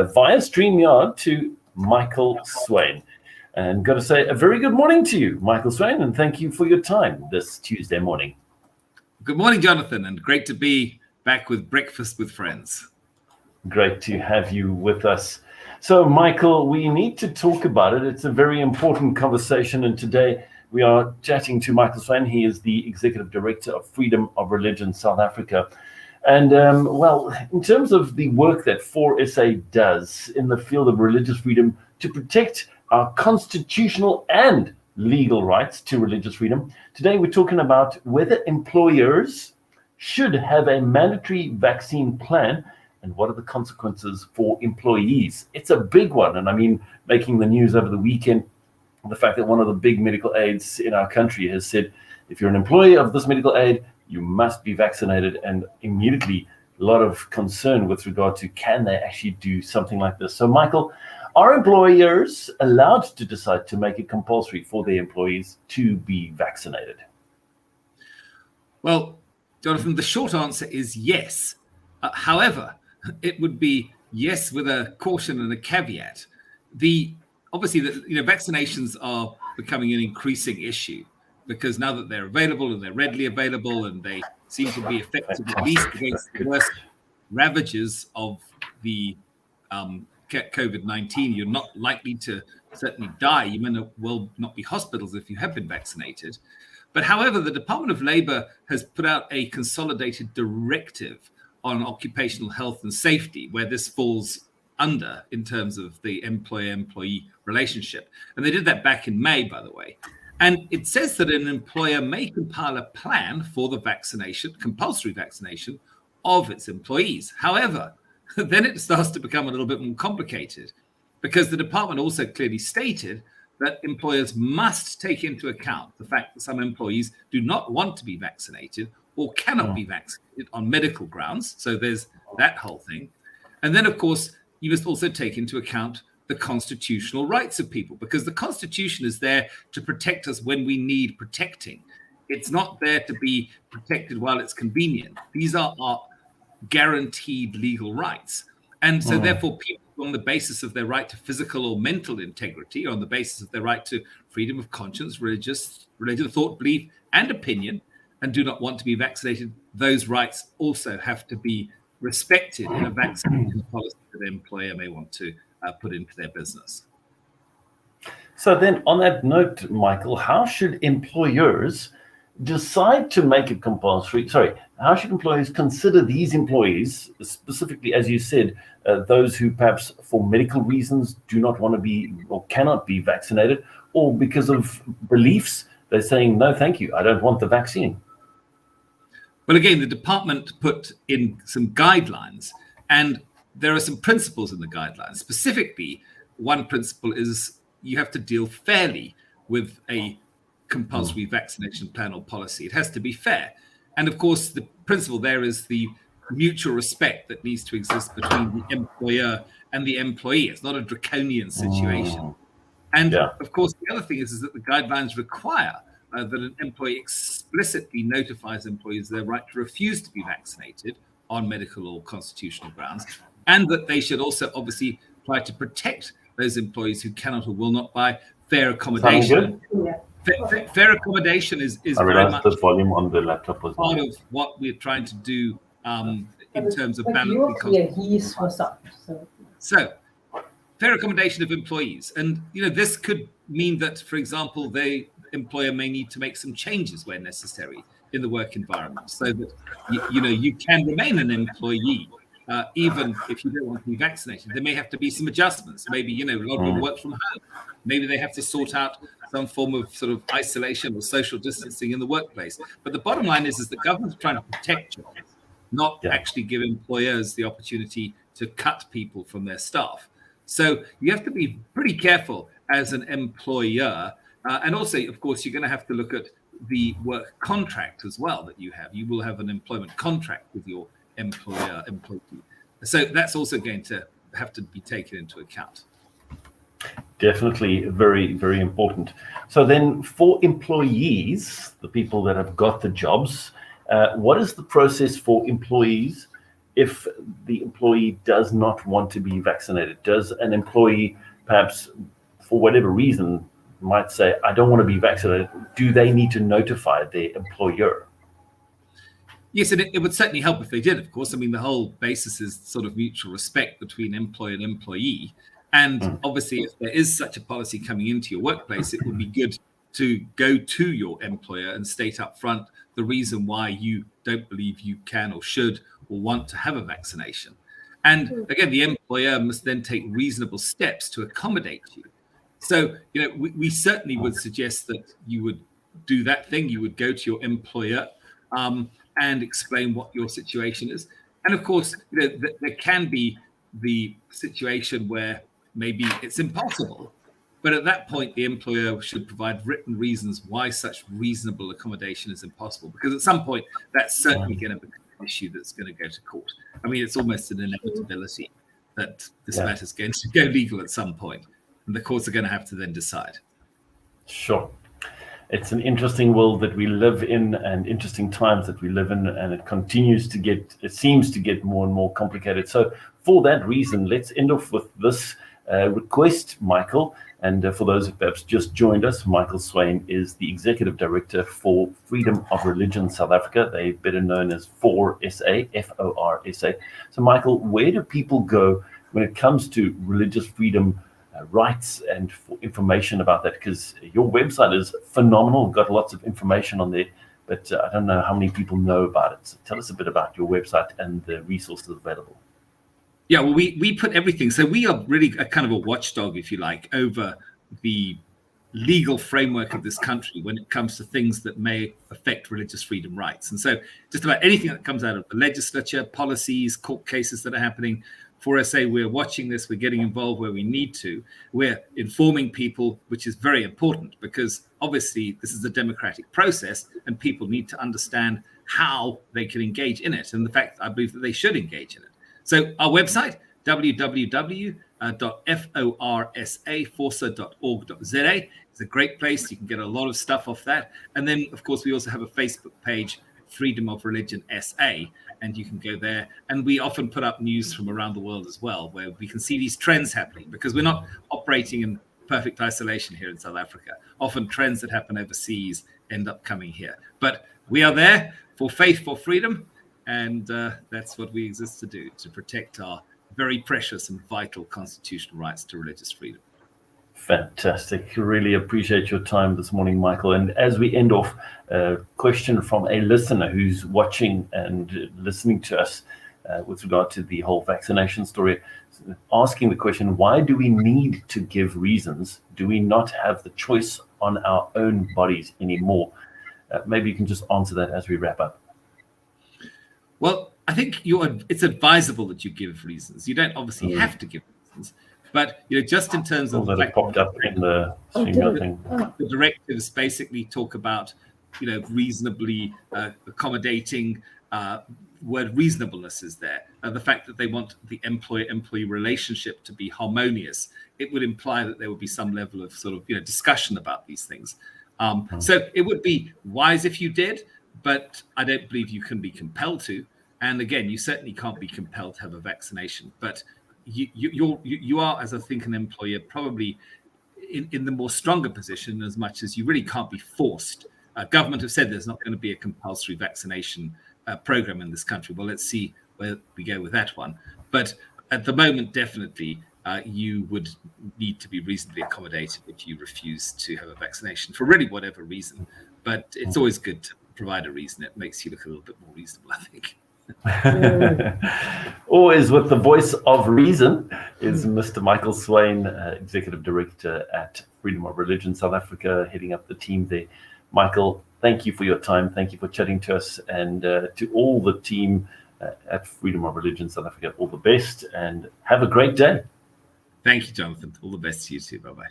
via StreamYard to Michael Swain. And got to say a very good morning to you, Michael Swain, and thank you for your time this Tuesday morning. Good morning, Jonathan, and great to be back with Breakfast with Friends. Great to have you with us. So, Michael, we need to talk about it. It's a very important conversation, and today we are chatting to Michael Swain. He is the Executive Director of Freedom of Religion South Africa. And, well, in terms of the work that FORSA does in the field of religious freedom to protect our constitutional and legal rights to religious freedom, today we're talking about whether employers should have a mandatory vaccine plan and what are the consequences for employees. It's a big one. And I mean, making the news over the weekend, the fact that one of the big medical aides in our country has said, if you're an employee of this medical aid, you must be vaccinated, and immediately a lot of concern with regard to can they actually do something like this. So, Michael, are employers allowed to decide to make it compulsory for their employees to be vaccinated? Well, Jonathan, the short answer is yes. However, it would be yes with a caution and a caveat. Obviously, vaccinations are becoming an increasing issue because now that they're available and they're readily available and they seem to be effective at least against the worst ravages of the COVID-19, you're not likely to certainly die. You may well not be hospitals if you have been vaccinated. But however, the Department of Labor has put out a consolidated directive on occupational health and safety, where this falls under in terms of the employer-employee relationship. And they did that back in May, by the way. And it says that an employer may compile a plan for the vaccination, compulsory vaccination of its employees. However, then it starts to become a little bit more complicated because the department also clearly stated that employers must take into account the fact that some employees do not want to be vaccinated or cannot be vaccinated on medical grounds. So there's that whole thing. And then, of course, you must also take into account the constitutional rights of people, because the Constitution is there to protect us when we need protecting. It's not there to be protected while it's convenient. These are our guaranteed legal rights. And so therefore, people on the basis of their right to physical or mental integrity, on the basis of their right to freedom of conscience, religious thought, belief, and opinion, and do not want to be vaccinated, those rights also have to be respected in a vaccination policy that the employer may want to put into their business. So then on that note, Michael, how should employers decide to make it compulsory? How should employers consider these employees, specifically, as you said, those who perhaps for medical reasons do not want to be or cannot be vaccinated, or because of beliefs, they're saying, no, thank you, I don't want the vaccine? Well, again, the department put in some guidelines, and there are some principles in the guidelines. Specifically, one principle is you have to deal fairly with a compulsory vaccination plan or policy. It has to be fair. And of course, the principle there is the mutual respect that needs to exist between the employer and the employee. It's not a draconian situation. And of course, the other thing is that the guidelines require that an employee explicitly notifies employees their right to refuse to be vaccinated on medical or constitutional grounds, and that they should also obviously try to protect those employees who cannot or will not buy fair accommodation. Fair accommodation is very much the volume on the laptop was part of what we're trying to do in terms of balancing. So, fair accommodation of employees, and this could mean that, for example, the employer may need to make some changes where necessary in the work environment, so that you can remain an employee even if you don't want to be vaccinated. There may have to be some adjustments. Maybe a lot of people work from home. Maybe they have to sort out some form of sort of isolation or social distancing in the workplace. But the bottom line is the government's trying to protect jobs, not actually give employers the opportunity to cut people from their staff. So you have to be pretty careful as an employer. And also, of course, you're going to have to look at the work contract as well that you have. You will have an employment contract with your employee. So that's also going to have to be taken into account. Definitely very, very important. So then for employees, the people that have got the jobs, what is the process for employees if the employee does not want to be vaccinated? Does an employee, perhaps for whatever reason, might say, I don't want to be vaccinated? Do they need to notify their employer? Yes, and it would certainly help if they did, of course. I mean, the whole basis is sort of mutual respect between employer and employee. And obviously, if there is such a policy coming into your workplace, it would be good to go to your employer and state up front the reason why you don't believe you can or should or want to have a vaccination. And again, the employer must then take reasonable steps to accommodate you. So, we certainly would suggest that you would do that thing. You would go to your employer and explain what your situation is. And of course, there can be the situation where maybe it's impossible. But at that point, the employer should provide written reasons why such reasonable accommodation is impossible. Because at some point, that's certainly going to become an issue that's going to go to court. I mean, it's almost an inevitability that this matter is going to go legal at some point. And the courts are going to have to then decide. Sure. It's an interesting world that we live in and interesting times that we live in, and it seems to get more and more complicated. So for that reason, let's end off with this request, Michael. And for those who perhaps just joined us, Michael Swain is the Executive Director for Freedom of Religion South Africa. They're better known as FORSA, F-O-R-S-A. So Michael, where do people go when it comes to religious freedom rights and for information about that? Because your website is phenomenal, got lots of information on there, but I don't know how many people know about it. So tell us a bit about your website and the resources available. Yeah, well, we put everything. So we are really a kind of a watchdog, if you like, over the legal framework of this country when it comes to things that may affect religious freedom rights. And so just about anything that comes out of the legislature, policies, court cases that are happening, for SA, we're watching this, we're getting involved where we need to. We're informing people, which is very important because obviously this is a democratic process and people need to understand how they can engage in it. And the fact, I believe that they should engage in it. So our website, www.forsa.org.za, is a great place. You can get a lot of stuff off that. And then, of course, we also have a Facebook page, Freedom of Religion SA, and you can go there. And we often put up news from around the world as well, where we can see these trends happening, because we're not operating in perfect isolation here in South Africa. Often trends that happen overseas end up coming here. But we are there for faith, for freedom, and that's what we exist to do, to protect our very precious and vital constitutional rights to religious freedom. Fantastic. Really appreciate your time this morning, Michael. And as we end off, a question from a listener who's watching and listening to us with regard to the whole vaccination story, asking the question, why do we need to give reasons? Do we not have the choice on our own bodies anymore? Maybe you can just answer that as we wrap up. Well, I think it's advisable that you give reasons. You don't obviously have to give reasons. But just in terms of the fact popped up in the thing. The directives basically talk about reasonably accommodating. Word reasonableness is there. The fact that they want the employer-employee relationship to be harmonious, it would imply that there would be some level of sort of discussion about these things. So it would be wise if you did, but I don't believe you can be compelled to. And again, you certainly can't be compelled to have a vaccination, but you are, as I think, an employer, probably in the more stronger position, as much as you really can't be forced. Government have said there's not going to be a compulsory vaccination program in this country. Well, let's see where we go with that one. But at the moment, definitely, you would need to be reasonably accommodated if you refuse to have a vaccination for really whatever reason. But it's always good to provide a reason. It makes you look a little bit more reasonable, I think. Always with the voice of reason is Mr. Michael Swain, Executive Director at Freedom of Religion South Africa, heading up the team there. Michael, thank you for your time. Thank you for chatting to us, and to all the team at Freedom of Religion South Africa, all the best and have a great day. Thank you, Jonathan. All the best to you too. Bye-bye.